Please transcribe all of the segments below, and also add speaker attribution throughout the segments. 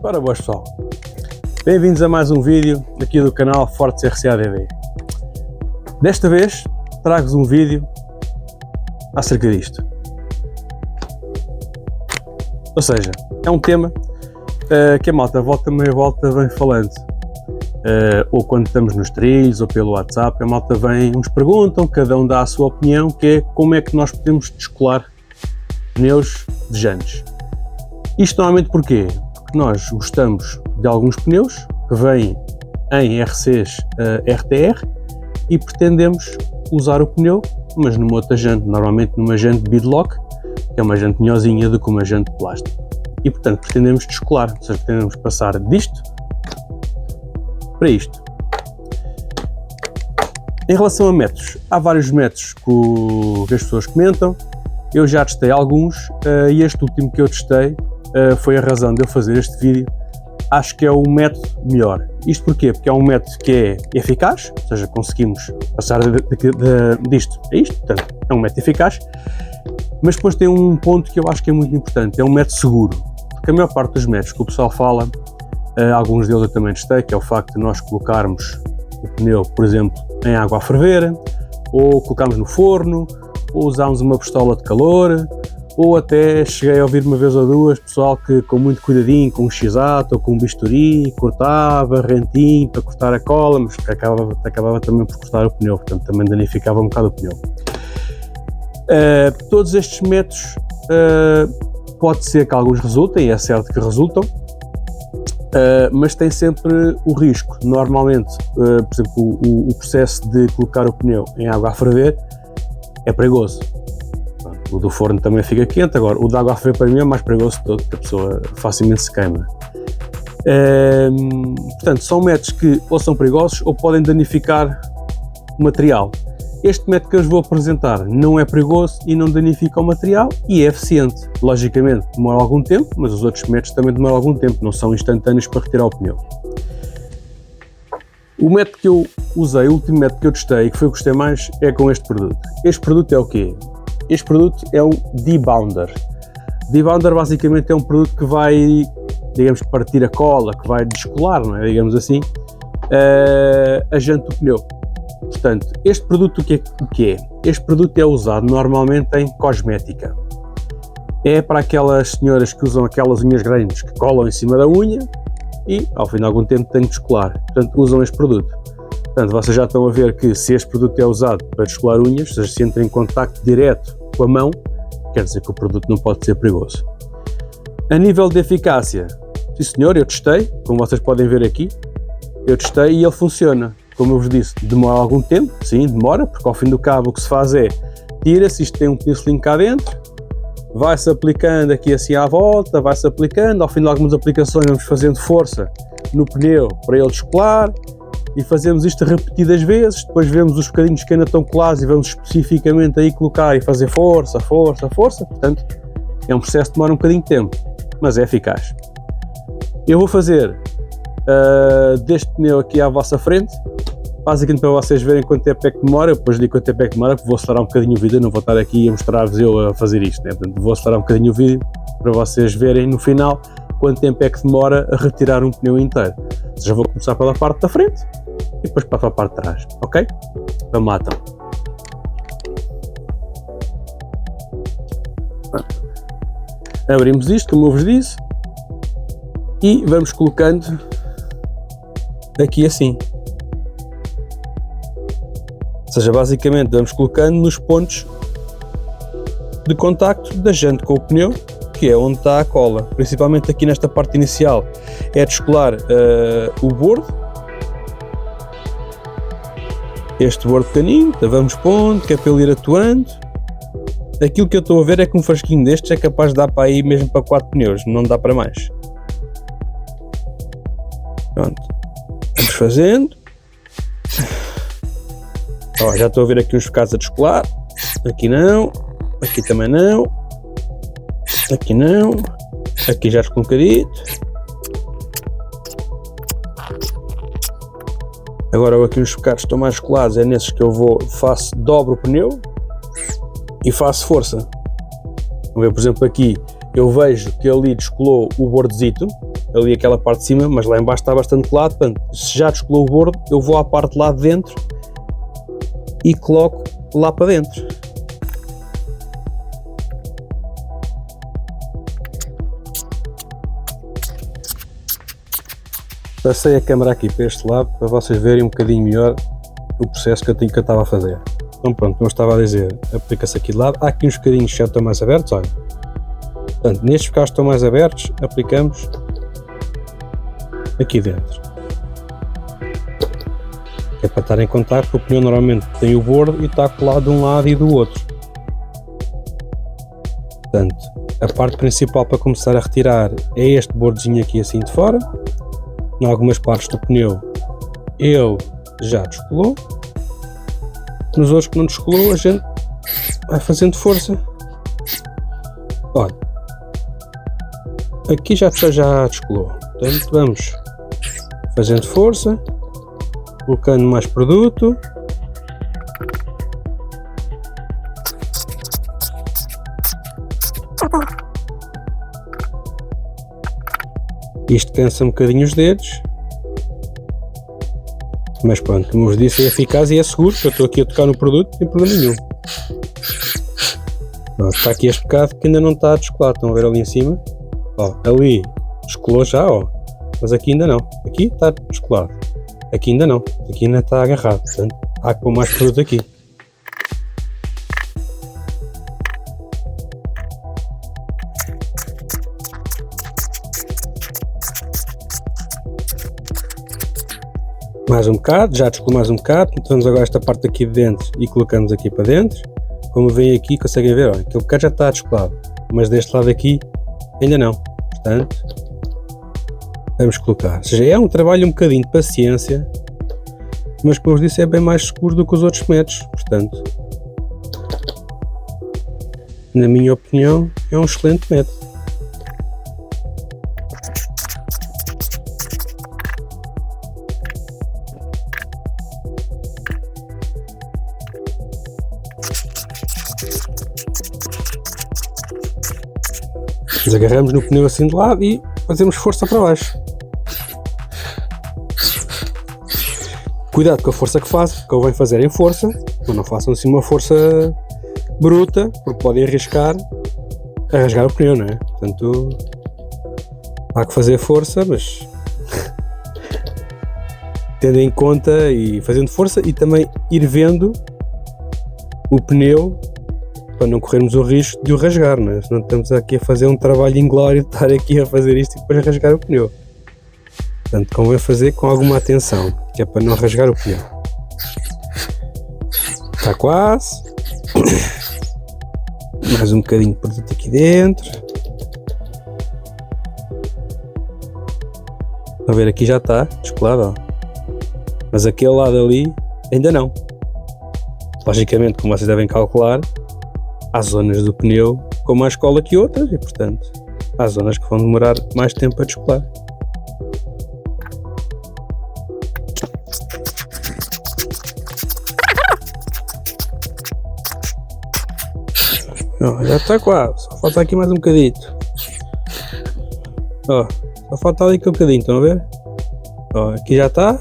Speaker 1: Ora boas pessoal, bem-vindos a mais um vídeo aqui do canal Fortes RCADV. Desta vez trago-vos um vídeo acerca disto. Ou seja, é um tema que a malta volta meia volta vem falando. Ou quando estamos nos trilhos ou pelo WhatsApp, a malta vem, nos perguntam, cada um dá a sua opinião, que é como é que nós podemos descolar pneus de jantes. Isto normalmente porquê? Porque nós gostamos de alguns pneus que vêm em RCs RTR e pretendemos usar o pneu, mas numa outra jante, normalmente numa jante beadlock, que é uma jante melhorzinha do que uma jante de plástico. E portanto pretendemos descolar, ou seja, pretendemos passar disto para isto. Em relação a métodos, há vários métodos que as pessoas comentam. Eu já testei alguns e este último que eu testei foi a razão de eu fazer este vídeo. Acho que é o método melhor. Isto porquê? Porque é um método que é eficaz, ou seja, conseguimos passar disto a isto, portanto é um método eficaz, mas depois tem um ponto que eu acho que é muito importante, é um método seguro, porque a maior parte dos métodos que o pessoal fala, alguns deles eu também testei, que é o facto de nós colocarmos o pneu, por exemplo, em água a ferver, ou colocarmos no forno, ou usarmos uma pistola de calor, ou até cheguei a ouvir uma vez ou duas pessoal que com muito cuidadinho, com um x-ato ou com um bisturi, cortava rentinho para cortar a cola, mas que acabava também por cortar o pneu, portanto também danificava um bocado o pneu. Todos estes métodos pode ser que alguns resultem, é certo que resultam, mas tem sempre o risco. Normalmente, por exemplo, o processo de colocar o pneu em água a ferver é perigoso. O do forno também fica quente, agora o de água a ferver para mim é mais perigoso de todo, porque a pessoa facilmente se queima. Portanto, são métodos que ou são perigosos ou podem danificar o material. Este método que eu vos vou apresentar não é perigoso e não danifica o material e é eficiente. Logicamente demora algum tempo, mas os outros métodos também demoram algum tempo, não são instantâneos para retirar o pneu. O método que eu usei, o último método que eu testei e que foi o que gostei mais, é com este produto. Este produto é o quê? Este produto é o debounder. Debounder basicamente é um produto que vai, digamos, partir a cola, que vai descolar, não é? Digamos assim, a jante do pneu. Portanto, este produto o que é? Este produto é usado normalmente em cosmética. É para aquelas senhoras que usam aquelas unhas grandes que colam em cima da unha e ao fim de algum tempo têm que descolar. Portanto, usam este produto. Portanto, vocês já estão a ver que se este produto é usado para descolar unhas, ou seja, se entra em contacto direto com a mão, quer dizer que o produto não pode ser perigoso. A nível de eficácia, sim senhor, eu testei, como vocês podem ver aqui, eu testei e ele funciona. Como eu vos disse, demora algum tempo, sim, demora, porque ao fim do cabo o que se faz é, tira-se, isto tem um pincelinho cá dentro, vai-se aplicando aqui assim à volta, vai-se aplicando, ao fim de algumas aplicações vamos fazendo força no pneu para ele descolar, e fazemos isto repetidas vezes, depois vemos os bocadinhos que ainda estão colados e vamos especificamente aí colocar e fazer força, portanto é um processo que demora um bocadinho de tempo, mas é eficaz. Eu vou fazer deste pneu aqui à vossa frente, basicamente para vocês verem quanto tempo é que demora. Eu depois digo quanto tempo é que demora, porque vou acelerar um bocadinho o vídeo, não vou estar aqui a mostrar-vos eu a fazer isto, né? Portanto, vou acelerar um bocadinho o vídeo para vocês verem no final quanto tempo é que demora a retirar um pneu inteiro. Ou seja, vou começar pela parte da frente e depois para a parte de trás, ok? Vamos lá então. Abrimos isto, como eu vos disse, e vamos colocando aqui assim. Ou seja, basicamente vamos colocando nos pontos de contacto da jante com o pneu, que é onde está a cola. Principalmente aqui nesta parte inicial é descolar o bordo, este bordo pequenino, vamos pondo, que é para ele ir atuando. Aquilo que eu estou a ver é que um frasquinho destes é capaz de dar para aí mesmo para 4 pneus, não dá para mais. Pronto, vamos fazendo. Ó, já estou a ver aqui uns bocados a descolar, aqui não, aqui também não, aqui não, aqui já descolou um bocadito. Agora aqui os bocados estão mais colados, é nesses que eu dobro o pneu e faço força. Vamos ver, por exemplo, aqui eu vejo que ali descolou o bordezito, ali aquela parte de cima, mas lá em baixo está bastante colado. Portanto, se já descolou o bordo, eu vou à parte de lá de dentro e coloco lá para dentro. Passei a câmera aqui para este lado para vocês verem um bocadinho melhor o processo que eu estava a fazer. Então pronto, como eu estava a dizer, aplica-se aqui de lado. Há aqui uns bocadinhos que já estão mais abertos, olha. Portanto, nestes que estão mais abertos, aplicamos aqui dentro. É para estar em contacto, porque o pneu normalmente tem o bordo e está colado de um lado e do outro. Portanto, a parte principal para começar a retirar é este bordozinho aqui assim de fora. Em algumas partes do pneu ele já descolou. Nos outros que não descolou, a gente vai fazendo força. Olha, aqui já descolou. Portanto, vamos fazendo força, colocando mais produto. Isto cansa um bocadinho os dedos, mas pronto, como vos disse, é eficaz e é seguro. Eu estou aqui a tocar no produto, não tem problema nenhum. Ó, está aqui este bocado que ainda não está descolado, estão a ver ali em cima? Ó, ali descolou já, ó, mas aqui ainda não. Aqui está descolado, aqui ainda não, aqui ainda está agarrado, portanto há que pôr mais produto aqui. Mais um bocado, já descolou mais um bocado. Então agora esta parte aqui de dentro e colocamos aqui para dentro. Como veem aqui, conseguem ver, olha, aquele bocado já está descolado, mas deste lado aqui ainda não. Portanto, vamos colocar. Ou seja, é um trabalho um bocadinho de paciência, mas como eu disse, é bem mais seguro do que os outros métodos. Portanto, na minha opinião, é um excelente método. Nós agarramos no pneu assim de lado e fazemos força para baixo. Cuidado com a força que faz, convém fazer em força, mas não façam assim uma força bruta, porque podem arriscar a rasgar o pneu, não é? Portanto, há que fazer força, mas tendo em conta e fazendo força, e também ir vendo o pneu para não corrermos o risco de o rasgar, não é? Senão estamos aqui a fazer um trabalho inglório de estar aqui a fazer isto e depois rasgar o pneu. Portanto, convém fazer com alguma atenção, que é para não rasgar o pneu. Está quase. Mais um bocadinho de produto aqui dentro. A ver, aqui já está descolado, ó. Mas aquele lado ali ainda não. Logicamente, como vocês devem calcular, há zonas do pneu com mais cola que outras e, portanto, há zonas que vão demorar mais tempo a descolar. Oh, já está quase, só falta aqui mais um bocadito. Oh, só falta ali aqui um bocadinho, estão a ver? Oh, aqui já está.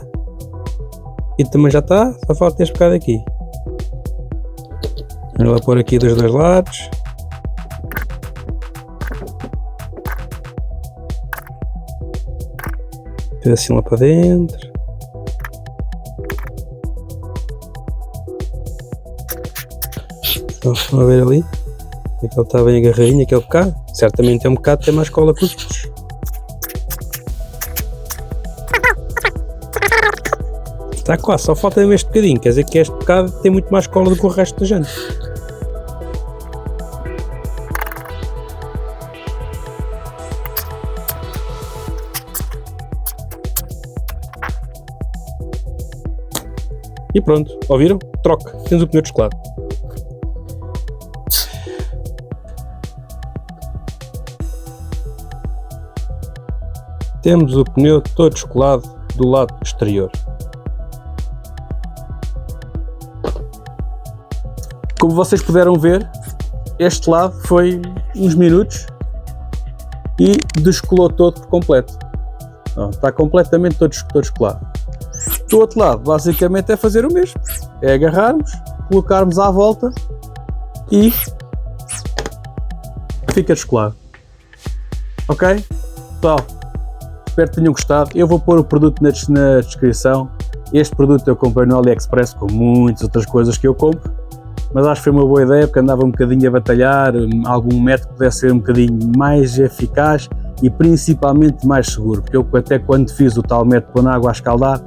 Speaker 1: E também já está, só falta este bocado aqui. Vou pôr aqui dos dois lados. Tira assim lá para dentro. Então, vamos ver ali. Aquele está bem agarradinho, aquele bocado. Certamente é um bocado que tem mais cola que os outros. Está quase, só falta mesmo este bocadinho. Quer dizer que este bocado tem muito mais cola do que o resto da gente. E pronto, ouviram? Troca, temos o pneu descolado. Temos o pneu todo descolado do lado exterior. Como vocês puderam ver, este lado foi uns minutos e descolou todo por completo. Ó, está completamente todo colado. Do outro lado, basicamente é fazer o mesmo. É agarrarmos, colocarmos à volta e fica descolado. Ok? Pessoal, espero que tenham gostado. Eu vou pôr o produto na descrição. Este produto eu comprei no AliExpress, com muitas outras coisas que eu compro, mas acho que foi uma boa ideia porque andava um bocadinho a batalhar, algum método que pudesse ser um bocadinho mais eficaz e principalmente mais seguro, porque eu até quando fiz o tal método pôr na água a escaldar,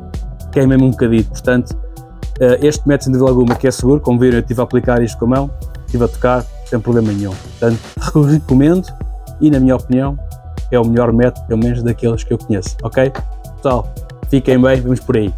Speaker 1: queimei-me um bocadinho. Portanto, este método sem dúvida alguma que é seguro, como viram eu estive a aplicar isto com a mão, estive a tocar sem problema nenhum. Portanto, recomendo e na minha opinião é o melhor método, pelo menos daqueles que eu conheço, ok? Pessoal, fiquem bem, vamos por aí.